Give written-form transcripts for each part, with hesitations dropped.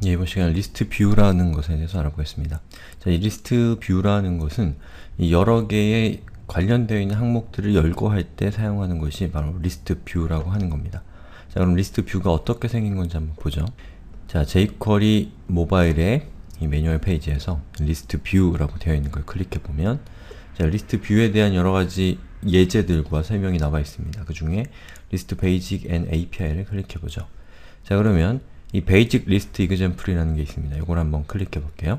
예, 이번 시간에 리스트 뷰라는 것에 대해서 알아보겠습니다. 자, 이 리스트 뷰라는 것은 이 여러 개의 관련되어 있는 항목들을 열고 할 때 사용하는 것이 바로 리스트 뷰라고 하는 겁니다. 자, 그럼 리스트 뷰가 어떻게 생긴 건지 한번 보죠. 자, jQuery 모바일의 이 매뉴얼 페이지에서 리스트 뷰라고 되어 있는 걸 클릭해 보면 자, 리스트 뷰에 대한 여러 가지 예제들과 설명이 나와 있습니다. 그 중에 리스트 베이직 앤 API를 클릭해 보죠. 자, 그러면 이 베이직 리스트 이그젬플이라는 게 있습니다. 이걸 한번 클릭해 볼게요.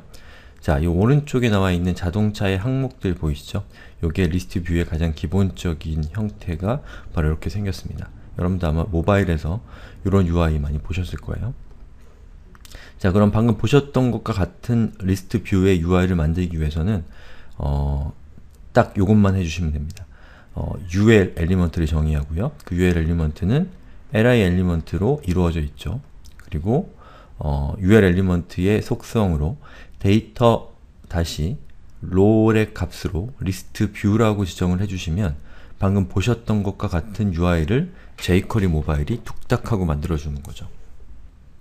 자, 이 오른쪽에 나와 있는 자동차의 항목들 보이시죠? 요게 리스트 뷰의 가장 기본적인 형태가 바로 이렇게 생겼습니다. 여러분도 아마 모바일에서 이런 UI 많이 보셨을 거예요. 자, 그럼 방금 보셨던 것과 같은 리스트 뷰의 UI를 만들기 위해서는 딱 요것만 해주시면 됩니다. UL 엘리먼트를 정의하고요. 그 UL 엘리먼트는 li 엘리먼트로 이루어져 있죠. 그리고 UL 엘리먼트의 속성으로 데이터 다시 롤의 값으로 리스트 뷰라고 지정을 해주시면 방금 보셨던 것과 같은 UI를 jQuery 모바일이 뚝딱 하고 만들어주는 거죠.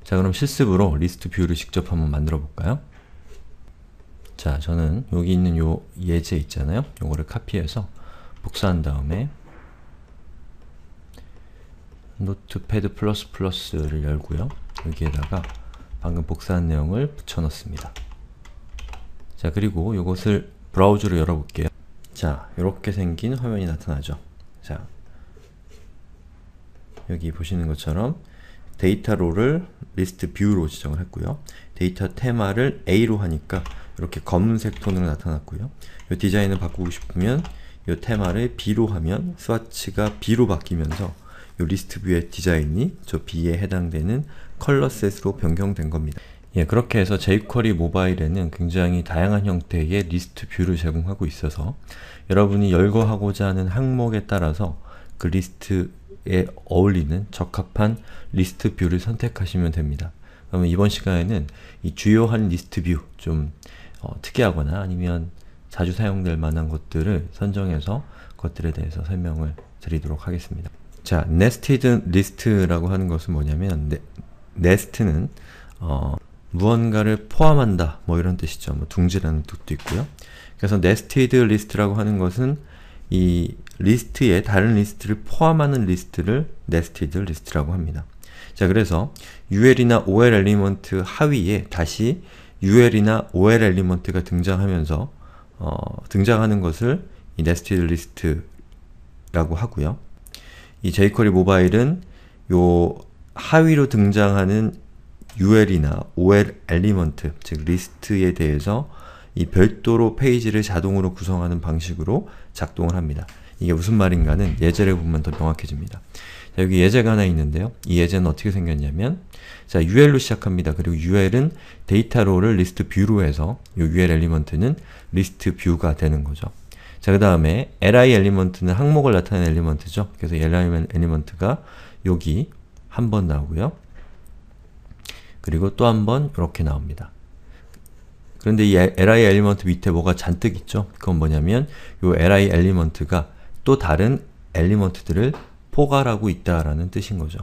자, 그럼 실습으로 리스트 뷰를 직접 한번 만들어 볼까요? 자, 저는 여기 있는 요 예제 있잖아요. 요거를 카피해서 복사한 다음에 노트패드 ++를 열고요. 여기에다가 방금 복사한 내용을 붙여 넣습니다. 자, 그리고 이것을 브라우저로 열어볼게요. 자, 이렇게 생긴 화면이 나타나죠. 자, 여기 보시는 것처럼 데이터 롤을 리스트 뷰로 지정을 했고요. 데이터 테마를 A로 하니까 이렇게 검은색 톤으로 나타났고요. 이 디자인을 바꾸고 싶으면 이 테마를 B로 하면 스와치가 B로 바뀌면서 이 리스트 뷰의 디자인이 저 B에 해당되는 컬러셋으로 변경된 겁니다. 예, 그렇게 해서 jQuery 모바일에는 굉장히 다양한 형태의 리스트 뷰를 제공하고 있어서 여러분이 열거하고자 하는 항목에 따라서 그 리스트에 어울리는 적합한 리스트 뷰를 선택하시면 됩니다. 그러면 이번 시간에는 이 주요한 리스트 뷰, 좀 특이하거나 아니면 자주 사용될 만한 것들을 선정해서 그것들에 대해서 설명을 드리도록 하겠습니다. 자, nested list라고 하는 것은 뭐냐면 nest는 무언가를 포함한다, 뭐 이런 뜻이죠. 뭐 둥지라는 뜻도 있고요. 그래서 nested list라고 하는 것은 이 리스트에 다른 리스트를 포함하는 리스트를 nested list라고 합니다. 자, 그래서 UL이나 OL 엘리먼트 하위에 다시 UL이나 OL 엘리먼트가 등장하면서 등장하는 것을 이 nested list라고 하고요. 이 jQuery 모바일은 요 하위로 등장하는 UL이나 OL 엘리먼트, 즉 리스트에 대해서 이 별도로 페이지를 자동으로 구성하는 방식으로 작동을 합니다. 이게 무슨 말인가는 예제를 보면 더 명확해집니다. 자, 여기 예제가 하나 있는데요. 이 예제는 어떻게 생겼냐면, 자, UL로 시작합니다. 그리고 UL은 데이터 롤을 리스트 뷰로 해서 이 UL 엘리먼트는 리스트 뷰가 되는 거죠. 자, 그 다음에 li 엘리먼트는 항목을 나타내는 엘리먼트죠. 그래서 li 엘리먼트가 여기 한 번 나오고요. 그리고 또 한 번 이렇게 나옵니다. 그런데 이 li 엘리먼트 밑에 뭐가 잔뜩 있죠? 그건 뭐냐면 이 li 엘리먼트가 또 다른 엘리먼트들을 포괄하고 있다라는 뜻인 거죠.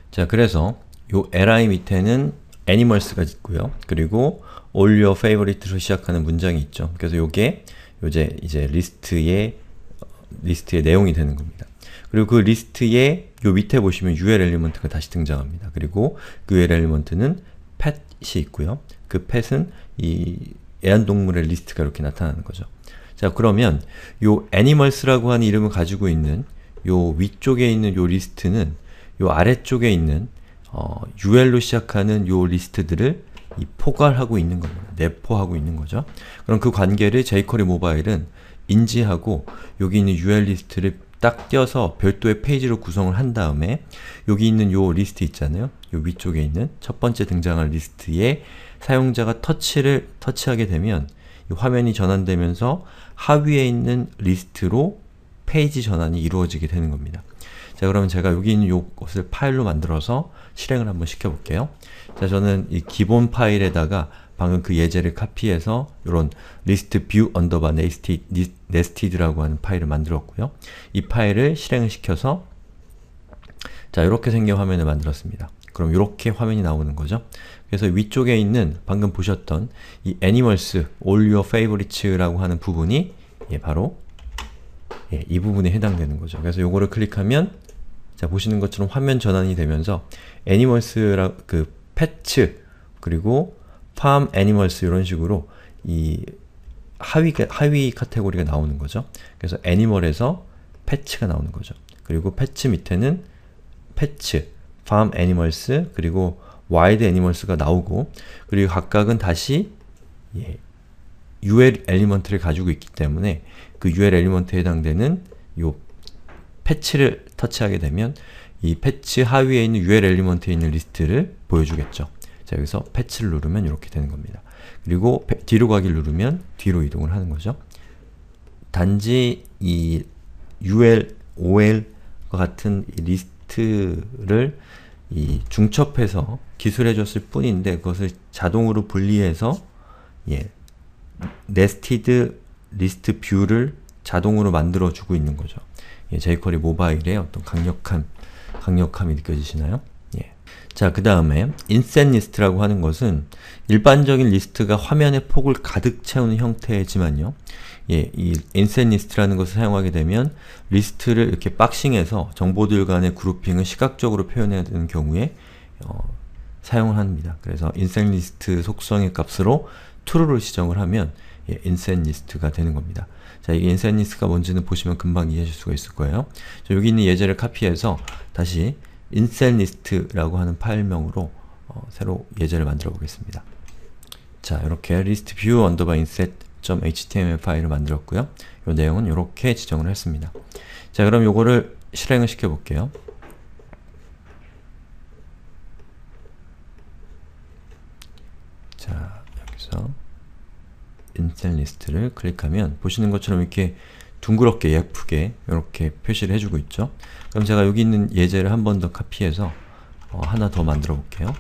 자, 그래서 이 li 밑에는 animals가 있고요. 그리고 all your favorite로 시작하는 문장이 있죠. 그래서 요게 이제 리스트의 내용이 되는 겁니다. 그리고 그 리스트의 요 밑에 보시면 UL 엘리먼트가 다시 등장합니다. 그리고 그 UL 엘리먼트는 pet이 있고요. 그 pet은 이 애완동물의 리스트가 이렇게 나타나는 거죠. 자, 그러면 요 animals라고 하는 이름을 가지고 있는 요 위쪽에 있는 요 리스트는 요 아래쪽에 있는 UL로 시작하는 요 리스트들을 이 포괄하고 있는 겁니다. 내포하고 있는 거죠. 그럼 그 관계를 jQuery 모바일은 인지하고 여기 있는 UL 리스트를 딱 띄어서 별도의 페이지로 구성을 한 다음에 여기 있는 요 리스트 있잖아요. 요 위쪽에 있는 첫 번째 등장할 리스트에 사용자가 터치하게 되면 이 화면이 전환되면서 하위에 있는 리스트로 페이지 전환이 이루어지게 되는 겁니다. 자, 그러면 제가 여기 있는 요것을 파일로 만들어서 실행을 한번 시켜볼게요. 자, 저는 이 기본 파일에다가 방금 그 예제를 카피해서 이런 list view underbar nested라고 하는 파일을 만들었고요. 이 파일을 실행을 시켜서 자, 이렇게 생긴 화면을 만들었습니다. 그럼 이렇게 화면이 나오는 거죠. 그래서 위쪽에 있는 방금 보셨던 이 Animals, All Your Favorites라고 하는 부분이 바로 이 부분에 해당되는 거죠. 그래서 요거를 클릭하면 자 보시는 것처럼 화면 전환이 되면서 Animals라 그 패츠 그리고 Farm Animals 이런 식으로 이 하위 카테고리가 나오는 거죠. 그래서 애니멀에서 패츠가 나오는 거죠. 그리고 패츠 밑에는 패츠, farm animals, 그리고 wild animals가 나오고 그리고 각각은 다시 UL 엘리먼트를 가지고 있기 때문에 그 UL 엘리먼트에 해당되는 요 패치를 터치하게 되면 이 패치 하위에 있는 UL 엘리먼트에 있는 리스트를 보여주겠죠. 자, 여기서 패치를 누르면 이렇게 되는 겁니다. 그리고 뒤로 가기를 누르면 뒤로 이동을 하는 거죠. 단지 이 UL, OL과 같은 이 리스트를 중첩해서 기술해 줬을 뿐인데 그것을 자동으로 분리해서 네스티드 리스트 뷰를 자동으로 만들어 주고 있는 거죠. jQuery 모바일의 어떤 강력함이 느껴지시나요? 자, 그 다음에 인셋 리스트라고 하는 것은 일반적인 리스트가 화면의 폭을 가득 채우는 형태지만요. 이 인셋 리스트라는 것을 사용하게 되면 리스트를 이렇게 박싱해서 정보들 간의 그룹핑을 시각적으로 표현해야 되는 경우에 사용을 합니다. 그래서 인셋 리스트 속성의 값으로 true를 지정을 하면 인셋 리스트가 되는 겁니다. 자, 이게 인셋 리스트가 뭔지는 보시면 금방 이해하실 수가 있을 거예요. 자, 여기 있는 예제를 카피해서 다시 insetList라고 하는 파일명으로 새로 예제를 만들어 보겠습니다. 자, 이렇게 listview inset.html 파일을 만들었고요. 이 내용은 이렇게 지정을 했습니다. 자, 그럼 요거를 실행을 시켜 볼게요. 자, 여기서 insetList를 클릭하면 보시는 것처럼 이렇게 둥그렇게 예쁘게 이렇게 표시를 해주고 있죠. 그럼 제가 여기 있는 예제를 한 번 더 카피해서 하나 더 만들어 볼게요.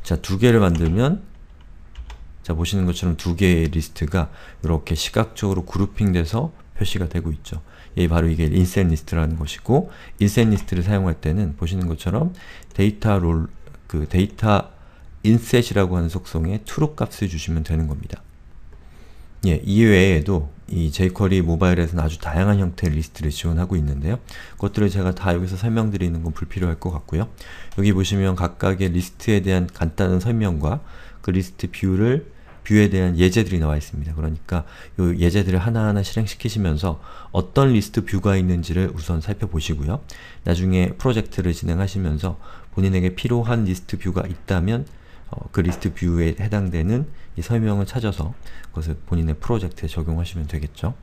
자, 두 개를 만들면 자, 보시는 것처럼 두 개의 리스트가 이렇게 시각적으로 그룹핑 돼서 표시가 되고 있죠. 바로 이게 인셋 리스트라는 것이고, 인셋 리스트를 사용할 때는 보시는 것처럼 데이터 인셋이라고 하는 속성에 true 값을 주시면 되는 겁니다. 이 외에도 이 jQuery 모바일에서는 아주 다양한 형태의 리스트를 지원하고 있는데요. 그것들을 제가 다 여기서 설명드리는 건 불필요할 것 같고요. 여기 보시면 각각의 리스트에 대한 간단한 설명과 그 리스트 뷰에 대한 예제들이 나와 있습니다. 그러니까 이 예제들을 하나하나 실행시키시면서 어떤 리스트 뷰가 있는지를 우선 살펴보시고요. 나중에 프로젝트를 진행하시면서 본인에게 필요한 리스트 뷰가 있다면 그 리스트 뷰에 해당되는 이 설명을 찾아서 그것을 본인의 프로젝트에 적용하시면 되겠죠.